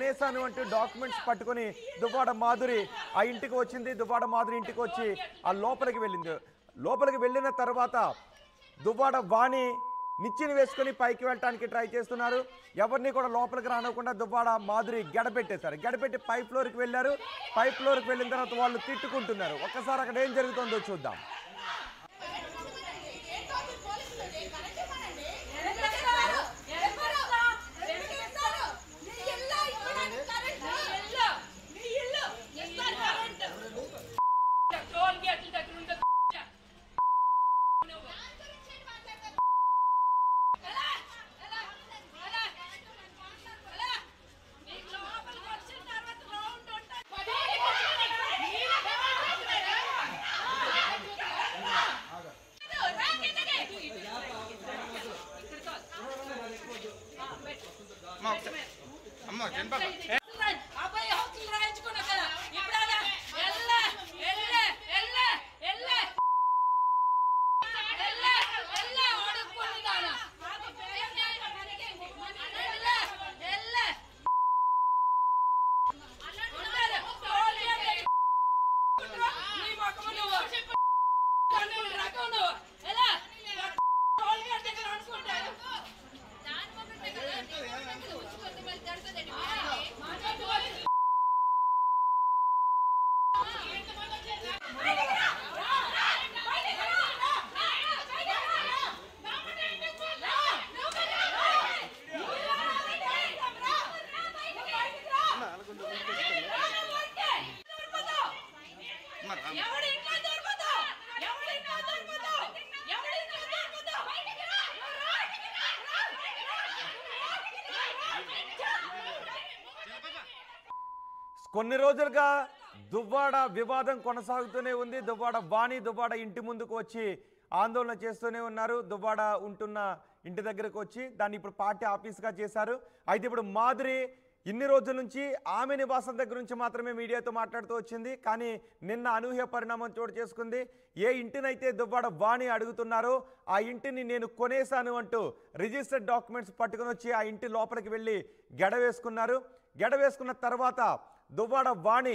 కొనేసాను అంటూ డాక్యుమెంట్స్ పట్టుకొని దువ్వాడ మాధురి ఆ ఇంటికి వచ్చింది. దువ్వాడ మాధురి ఇంటికి వచ్చి ఆ లోపలికి వెళ్ళింది. లోపలికి వెళ్ళిన తర్వాత దువ్వాడ వాణి నిచ్చెన వేసుకొని పైకి వెళ్ళటానికి ట్రై చేస్తున్నారు. ఎవరిని కూడా లోపలికి రానివ్వకుండా దువ్వాడ మాధురి గడపెట్టేశారు. గడపెట్టి పై ఫ్లోర్కి వెళ్ళారు. పై ఫ్లోర్కి వెళ్ళిన తర్వాత వాళ్ళు తిట్టుకుంటున్నారు. ఒక్కసారి అక్కడ ఏం జరుగుతుందో చూద్దాం. కొన్ని రోజులుగా దువ్వాడ వివాదం కొనసాగుతూనే ఉంది. దువ్వాడ వాణి దువ్వాడ ఇంటి ముందుకు వచ్చి ఆందోళన చేస్తూనే ఉన్నారు. దువ్వాడ ఉంటున్న ఇంటి దగ్గరకు వచ్చి దాన్ని ఇప్పుడు పార్టీ ఆఫీస్గా చేశారు. అయితే ఇప్పుడు మాధురి ఇన్ని రోజుల నుంచి ఆమె నివాసం దగ్గర నుంచి మాత్రమే మీడియాతో మాట్లాడుతూ వచ్చింది. కానీ నిన్న అనూహ్య పరిణామం చోటు చేసుకుంది. ఏ ఇంటినైతే దువ్వాడ వాణి అడుగుతున్నారో ఆ ఇంటిని నేను కొనేశాను అంటూ రిజిస్టర్డ్ డాక్యుమెంట్స్ పట్టుకుని వచ్చి ఆ ఇంటి లోపలికి వెళ్ళి గెడవేసుకున్నారు. గెడవేసుకున్న తర్వాత దువ్వాడ వాణి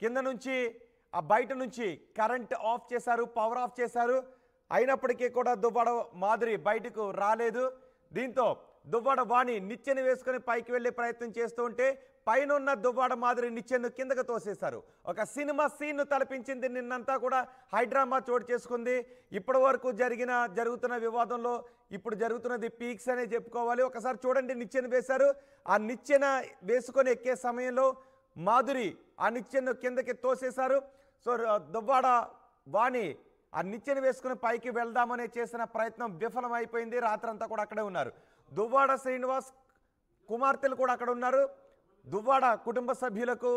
కింద నుంచి ఆ బయట నుంచి కరెంట్ ఆఫ్ చేశారు, పవర్ ఆఫ్ చేశారు. అయినప్పటికీ కూడా దువ్వాడ మాధురి బయటకు రాలేదు. దీంతో దువ్వాడ వాణి నిచ్చెన వేసుకొని పైకి వెళ్ళే ప్రయత్నం చేస్తూ ఉంటే పైన ఉన్న దువ్వాడ మాధురి నిచ్చెను కిందకు తోసేశారు. ఒక సినిమా సీన్ను తలపించింది. నిన్నంతా కూడా హైడ్రామా చోటు చేసుకుంది. ఇప్పటి వరకు జరుగుతున్న వివాదంలో ఇప్పుడు జరుగుతున్నది పీక్స్ అనే చెప్పుకోవాలి. ఒకసారి చూడండి, నిచ్చెన వేశారు. ఆ నిచ్చెన వేసుకొని ఎక్కే సమయంలో మాధురి ఆ నిచ్చెను కిందకి తోసేశారు. సో దువ్వాడ వాణి ఆ నిచ్చెన వేసుకుని పైకి వెళ్దామని చేసిన ప్రయత్నం విఫలమైపోయింది. రాత్రంతా కూడా అక్కడే ఉన్నారు. దువ్వాడ శ్రీనివాస్ కుమార్తెలు కూడా అక్కడ ఉన్నారు. దువ్వాడ కుటుంబ సభ్యులకు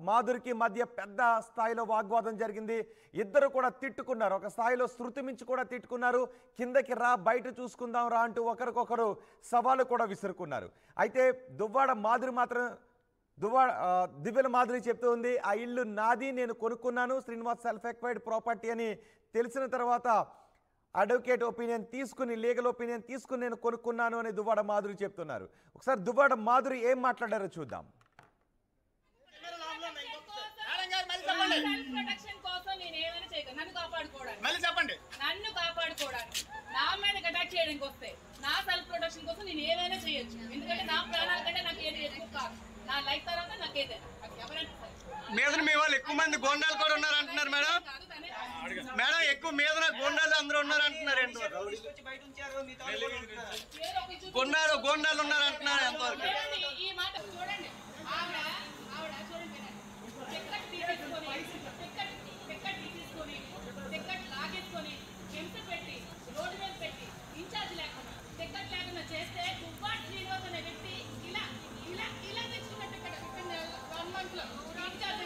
మాధురికి మధ్య పెద్ద స్థాయిలో వాగ్వాదం జరిగింది. ఇద్దరు కూడా తిట్టుకున్నారు. ఒక స్థాయిలో శృతి మించి కూడా తిట్టుకున్నారు. కిందకి రా, బయట చూసుకుందాం రా అంటూ ఒకరికొకరు సవాలు కూడా విసురుకున్నారు. అయితే దువ్వాడ మాధురి మాత్రం దివ్యల మాధురి చెప్తూ ఉంది, ఆ ఇల్లు నాది, నేను కొనుక్కున్నాను, శ్రీనివాస్ సెల్ఫ్ ఎక్వైర్డ్ ప్రాపర్టీ అని తెలిసిన తర్వాత అడ్వకేట్ ఒపీనియన్ తీసుకుని, లీగల్ ఒపీనియన్ తీసుకుని నేను కొనుక్కున్నాను అని దువ్వాడ మాధురి చెప్తున్నారు. ఒకసారి దువ్వాడ మాధురి ఏం మాట్లాడారో చూద్దాం. నన్ను కాపాడుకోవడానికి నా మీద అటాక్ చేయడానికి వస్తే నా సెల్ఫ్ ప్రొటెక్షన్ కోసం నేను ఏమైనా చేయొచ్చు. ఎందుకంటే నా ప్రాణాల కంటే నాకు ఏది ఎక్కువ కాదు. నా లైఫ్ తర్వాత నాకు ఏదైనా మీద మీ వాళ్ళు ఎక్కువ మంది గోండాలు కూడా ఉన్నారు అంటున్నారు మేడం. మేడం ఎక్కువ మీద గోండాలు అందరూ ఉన్నారు అంటున్నారు. గోండాలు ఉన్నారు అంటున్నారు. ఎంతవరకు ఈ మాట చూడండి. ఆవిడ చూడండి, టికెట్ లాగేసుకొని హింస పెట్టి రోడ్డు మీద పెట్టి ఇన్ఛార్జ్ లేకుండా టికెట్ లేకుండా చేస్తే దువ్వాడ శ్రీనివాస్ అనే వ్యక్తి ఇలా ఇలా ఇలా తెచ్చుకున్నట్టు ఇక్కడ 1 month లో ఇన్ఛార్జ్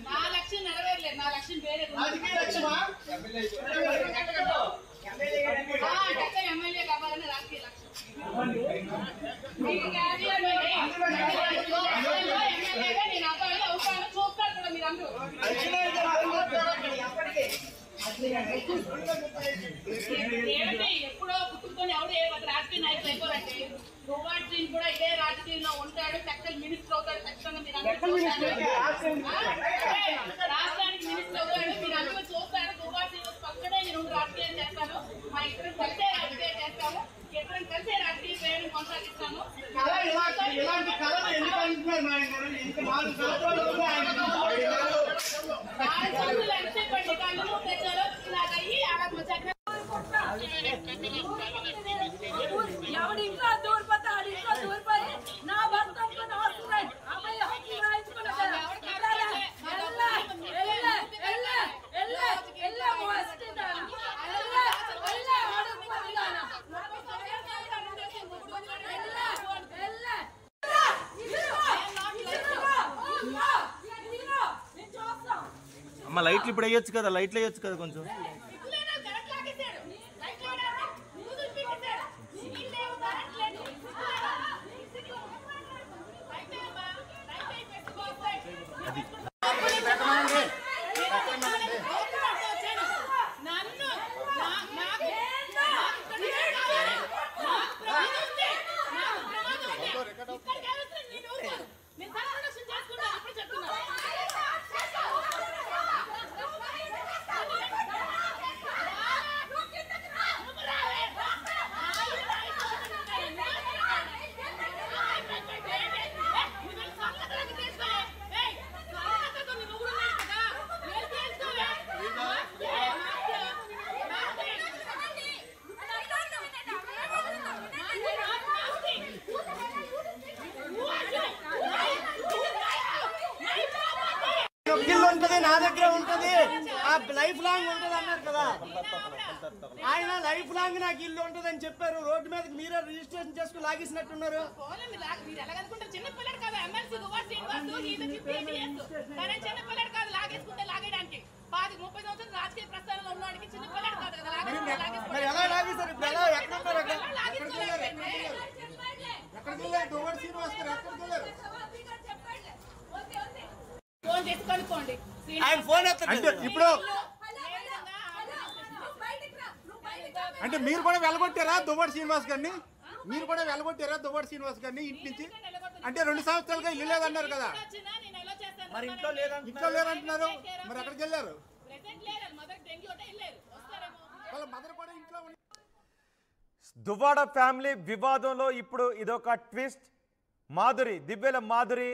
నా లక్ష్యం నెరవేరలేదు. నా లక్ష్యం వేరే ఎమ్మెల్యే కావాలని రాజకీయ లక్ష్యం. ఎమ్మెల్యేగా నేను అబ్బాయిలు అవుతాను చూస్తాను కూడా మీరు అందరూ. ఏమంటే ఎప్పుడో పుట్టుకొని ఎవరు ఏ రాజకీయ నాయకులు అయిపోరంటే దువ్వాడ కూడా ఇదే రాజకీయంలో ఉంటాడు. చక్కని మినిస్టర్ అవుతాడు. ఖచ్చితంగా మీరు అందరూ రాష్ట్రానికి మినిస్టర్ అవుతాడు. మీరు అందరూ చూస్తారు. దువ్వాడ పక్కనే నేను రాజకీయం చేస్తాను. మా ఇద్దరం కలిసే రాజకీయం చేస్తాము. ఇద్దరం కలిసే రాజకీయ ప్రయాణం కొనసాగిస్తాను. ఎంతసేపటి కళ్ళు తెచ్చారో ఇలాగ అయ్యి అలా ఎవడి ఇంట్లో దూరిపోతే ఆడి ఇంట్లో దూరిపోయి నా భర్త అనుకుని వస్తున్నాయి. అమ్మాయి హక్కులు రాయించుకున్నా అమ్మ లైట్లు ఇప్పుడు వేయొచ్చు కదా, లైట్లు వేయొచ్చు కదా కొంచెం. నా దగ్గర ఉంటది, ఆ లైఫ్ లాంగ్ ఉంటది అన్నారు కదా. ఆయన లైఫ్ లాంగ్ నాకు ఇల్లు ఉంటదని చెప్పారు. రోడ్డు మీదకి మీరే రిజిస్ట్రేషన్ చేసుకుని లాగేసినట్టున్నారు. చిన్నపిల్లడు కాదు ఎమ్మెల్సీ దువ్వాడ శ్రీనివాస్ చిన్నపిల్లడు కాదు లాగేసుకుంటే లాగేయడానికి 30 సంవత్సరాలు రాజకీయ ప్రస్థానంలో ఉన్నవాడికి చిన్నపిల్లడు కాదు కదా. మరి ఎలా లాగేశారు? ఇప్పుడు ఎలా ఎక్కడ ఉన్నారు? ఎక్కడికి వెళ్ళారు? దువ్వాడ శ్రీనివాస్ గారు ఎక్కడికి వెళ్ళారు? ఫోన్ చేసి కనుక్కోండి. ఆయన ఫోన్ అంటే ఇప్పుడు అంటే మీరు కూడా వెళ్ళగొట్టారా దువ్వాడ శ్రీనివాస్ గారిని? మీరు కూడా వెళ్ళగొట్టారా దువ్వాడ శ్రీనివాస్ గారిని ఇంటి నుంచి? అంటే 2 సంవత్సరాలుగా ఇల్లు లేదన్నారు కదా. మరి ఇంట్లో లేదంటున్నారు. మరి ఎక్కడికి వెళ్ళారు? వాళ్ళ మదర్ కూడా ఇంట్లో ఉంది. దువ్వాడ ఫ్యామిలీ వివాదంలో ఇప్పుడు ఇదొక ట్విస్ట్. మాధురి, దివ్యల మాధురి